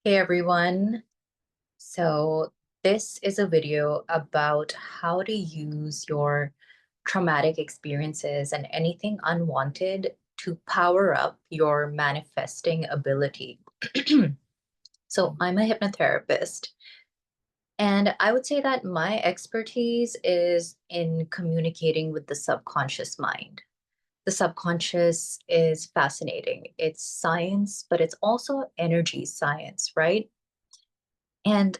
Hey everyone. So this is a video about how to use your traumatic experiences and anything unwanted to power up your manifesting ability. So I'm a hypnotherapist, and I would say that my expertise is in communicating with the subconscious mind. The subconscious is fascinating. It's science, but it's also energy science, right? And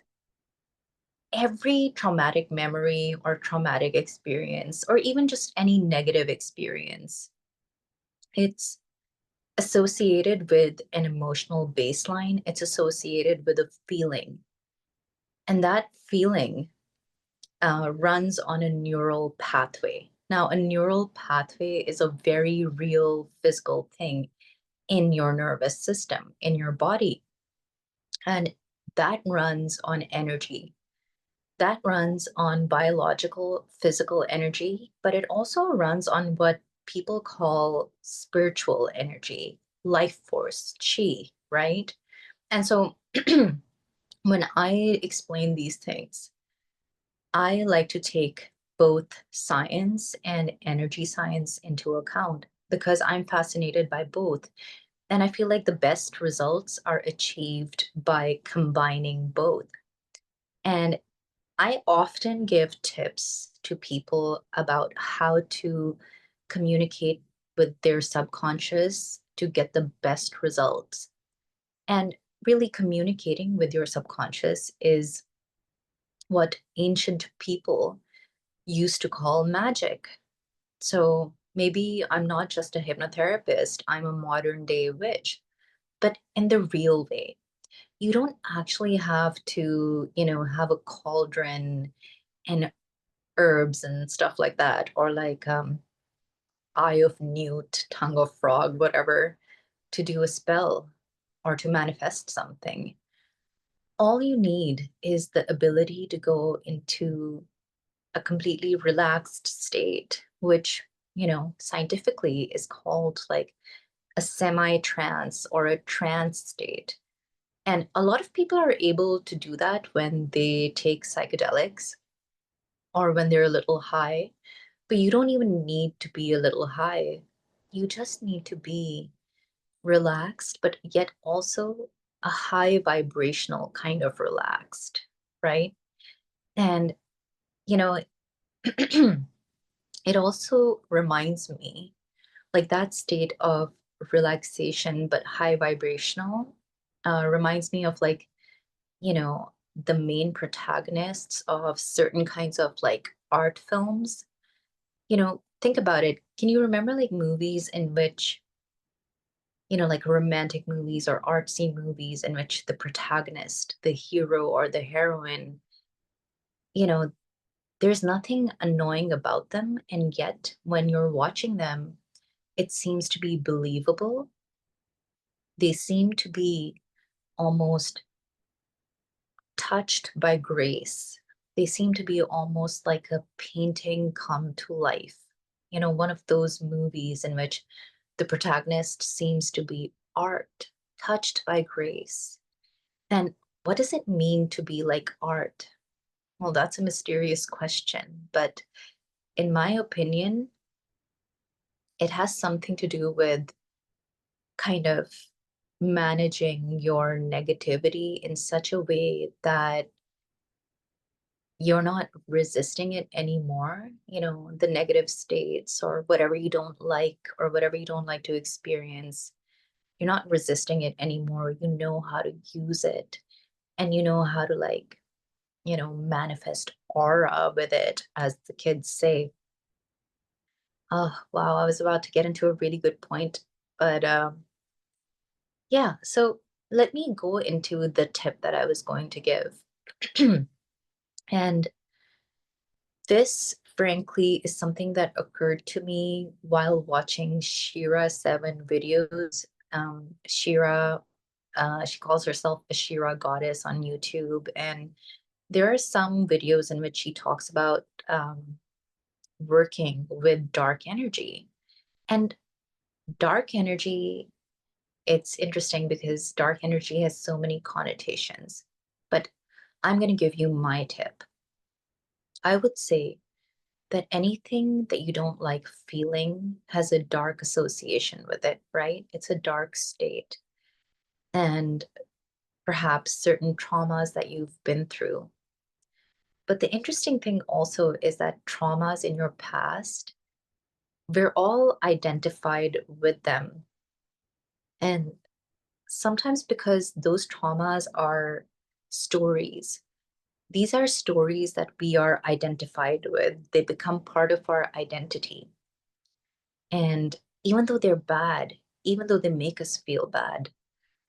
every traumatic memory or traumatic experience, or even just any negative experience, it's associated with an emotional baseline. It's associated with a feeling. And that feeling runs on a neural pathway. Now, a neural pathway is a very real physical thing in your nervous system, in your body. And that runs on energy. That runs on biological, physical energy, but it also runs on what people call spiritual energy, life force, chi, right? And so when I explain these things, I like to take both science and energy science into account because I'm fascinated by both. And I feel like the best results are achieved by combining both. And I often give tips to people about how to communicate with their subconscious to get the best results. And really, communicating with your subconscious is what ancient people used to call magic. So maybe I'm not just a hypnotherapist, I'm a modern day witch, but in the real way. You don't actually have to, have a cauldron and herbs and stuff like that, or like eye of newt, tongue of frog, whatever, to do a spell or to manifest something. All you need is the ability to go into a completely relaxed state, which, scientifically is called like a semi-trance or a trance state. And a lot of people are able to do that when they take psychedelics or when they're a little high. But you don't even need to be a little high. You just need to be relaxed, but yet also a high vibrational kind of relaxed, right? And, you know, it also reminds me like that state of relaxation, but high vibrational, reminds me of like, you know, the main protagonists of certain kinds of like art films. Think about it. Can you remember like movies in which, like romantic movies or artsy movies in which the protagonist, the hero or the heroine, you know, there's nothing annoying about them. And yet, when you're watching them, it seems to be believable. They seem to be almost touched by grace. They seem to be almost like a painting come to life. One of those movies in which the protagonist seems to be art, touched by grace. And what does it mean to be like art? Well, that's a mysterious question, but in my opinion, it has something to do with kind of managing your negativity in such a way that you're not resisting it anymore, the negative states or whatever you don't like or whatever you don't like to experience. You're not resisting it anymore. You know how to use it and you know how to like, manifest aura with it, as the kids say. Oh, wow. I was about to get into a really good point, but yeah. So let me go into the tip that I was going to give. And this, frankly, is something that occurred to me while watching Shira 7 videos. Shira, she calls herself a Shira goddess on YouTube, and there are some videos in which she talks about working with dark energy. And dark energy it's interesting because dark energy has so many connotations. But I'm going to give you my tip. I would say that anything that you don't like feeling has a dark association with it, right? It's a dark state. And perhaps certain traumas that you've been through. But the interesting thing also is that traumas in your past, we're all identified with them. And sometimes because those traumas are stories, these are stories that we are identified with. They become part of our identity. And even though they're bad, even though they make us feel bad,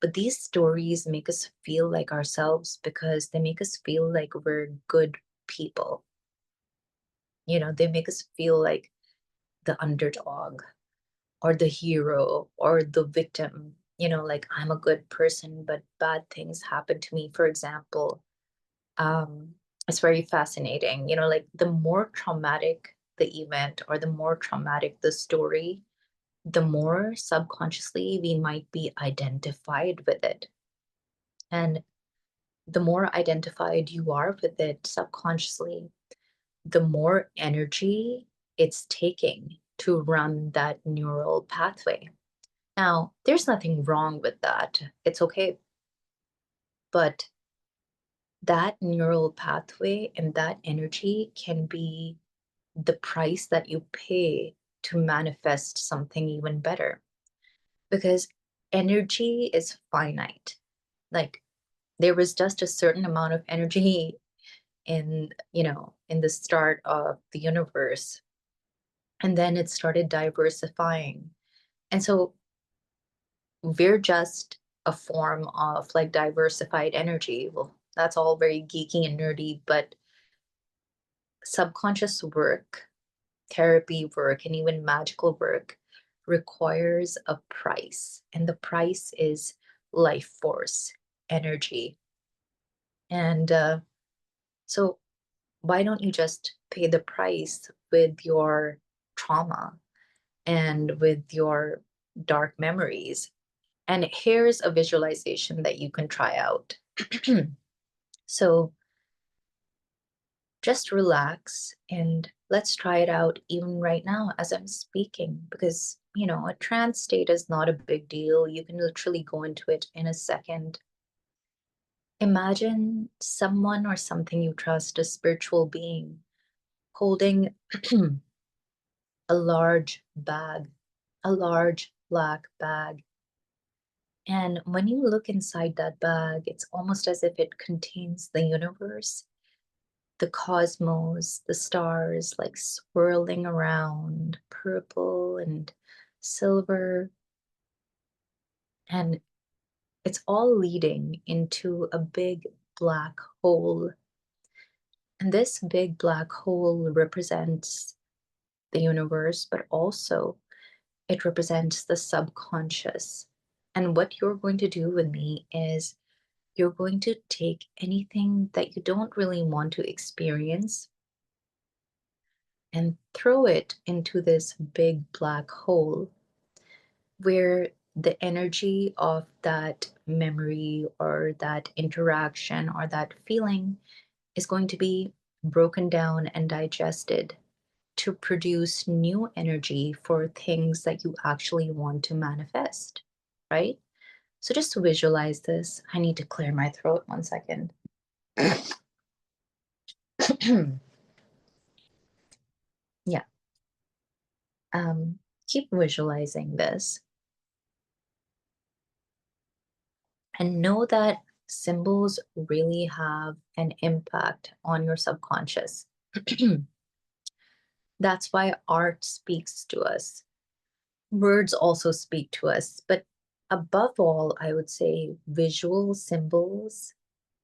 but these stories make us feel like ourselves because they make us feel like we're good people. They make us feel like the underdog or the hero or the victim. Like I'm a good person, but bad things happen to me. For example, um, it's very fascinating. Like the more traumatic the event or the more traumatic the story, the more subconsciously we might be identified with it. And the more identified you are with it subconsciously, the more energy it's taking to run that neural pathway. Now, there's nothing wrong with that. It's okay. But that neural pathway and that energy can be the price that you pay to manifest something even better. Because energy is finite. Like there was just a certain amount of energy in the start of the universe, and then it started diversifying. And so we're just a form of like diversified energy. Well, that's all very geeky and nerdy, but subconscious work, therapy work, and even magical work requires a price. And the price is life force, energy. And so, why don't you just pay the price with your trauma and with your dark memories? And here's a visualization that you can try out. So just relax and let's try it out even right now as I'm speaking, because, a trance state is not a big deal. You can literally go into it in a second. Imagine someone or something you trust, a spiritual being, holding a large bag, a large black bag. And when you look inside that bag, it's almost as if it contains the universe, the cosmos, the stars like swirling around, purple and silver. And it's all leading into a big black hole. And this big black hole represents the universe, but also it represents the subconscious. And what you're going to do with me is you're going to take anything that you don't really want to experience and throw it into this big black hole where the energy of that memory or that interaction or that feeling is going to be broken down and digested to produce new energy for things that you actually want to manifest, right? So just to visualize this, I need to clear my throat 1 second. Yeah. Keep visualizing this and know that symbols really have an impact on your subconscious. That's why art speaks to us. Words also speak to us, but above all, I would say visual symbols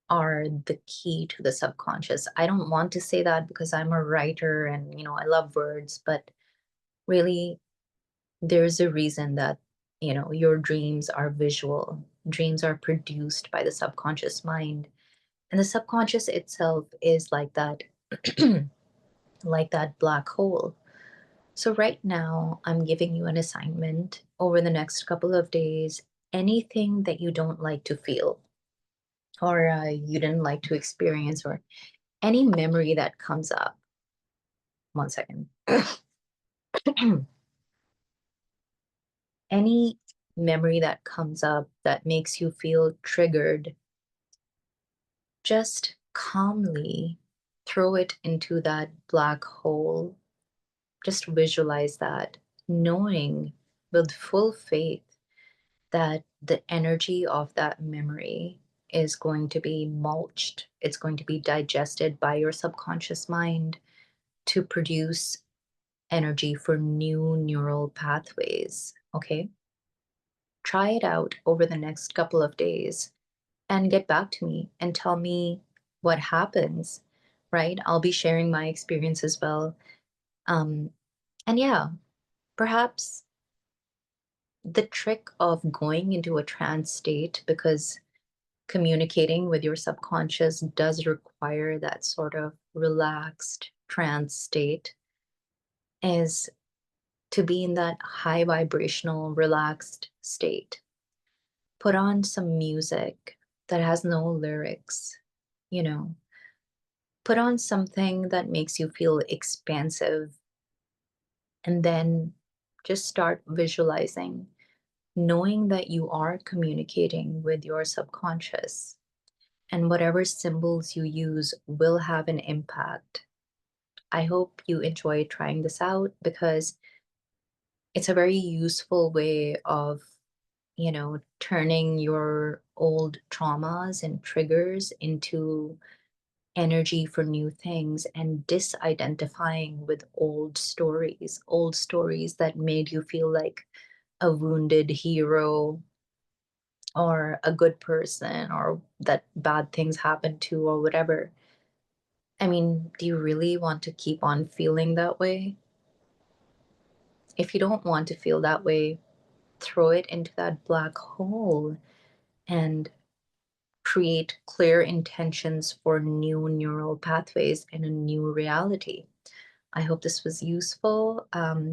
are the key to the subconscious. I don't want to say that because I'm a writer and, I love words, but really, there's a reason that, your dreams are visual. Dreams are produced by the subconscious mind. And the subconscious itself is like that, like that black hole. So right now, I'm giving you an assignment over the next couple of days. anything that you don't like to feel or you didn't like to experience or any memory that comes up. One second. Any memory that comes up that makes you feel triggered, just calmly throw it into that black hole. Just visualize that, knowing with full faith that the energy of that memory is going to be mulched, it's going to be digested by your subconscious mind to produce energy for new neural pathways. Okay. Try it out over the next couple of days and get back to me and tell me what happens, right? I'll be sharing my experience as well. Um, and yeah, perhaps the trick of going into a trance state, because communicating with your subconscious does require that sort of relaxed trance state, is to be in that high vibrational, relaxed state. Put on some music that has no lyrics, you know, put on something that makes you feel expansive, and then just start visualizing, knowing that you are communicating with your subconscious, and whatever symbols you use will have an impact. I hope you enjoy trying this out because it's a very useful way of, turning your old traumas and triggers into energy for new things and disidentifying with old stories that made you feel like a wounded hero or a good person or that bad things happen to or whatever. I mean, do you really want to keep on feeling that way? If you don't want to feel that way, throw it into that black hole and create clear intentions for new neural pathways in a new reality. I hope this was useful.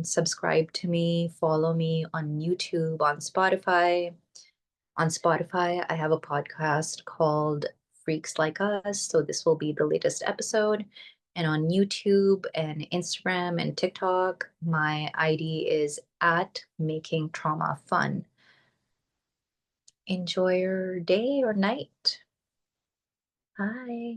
Subscribe to me, follow me on YouTube, on Spotify. On Spotify, I have a podcast called Freaks Like Us. So this will be the latest episode. And on YouTube and Instagram and TikTok, my ID is at Making Trauma Fun. Enjoy your day or night. Bye.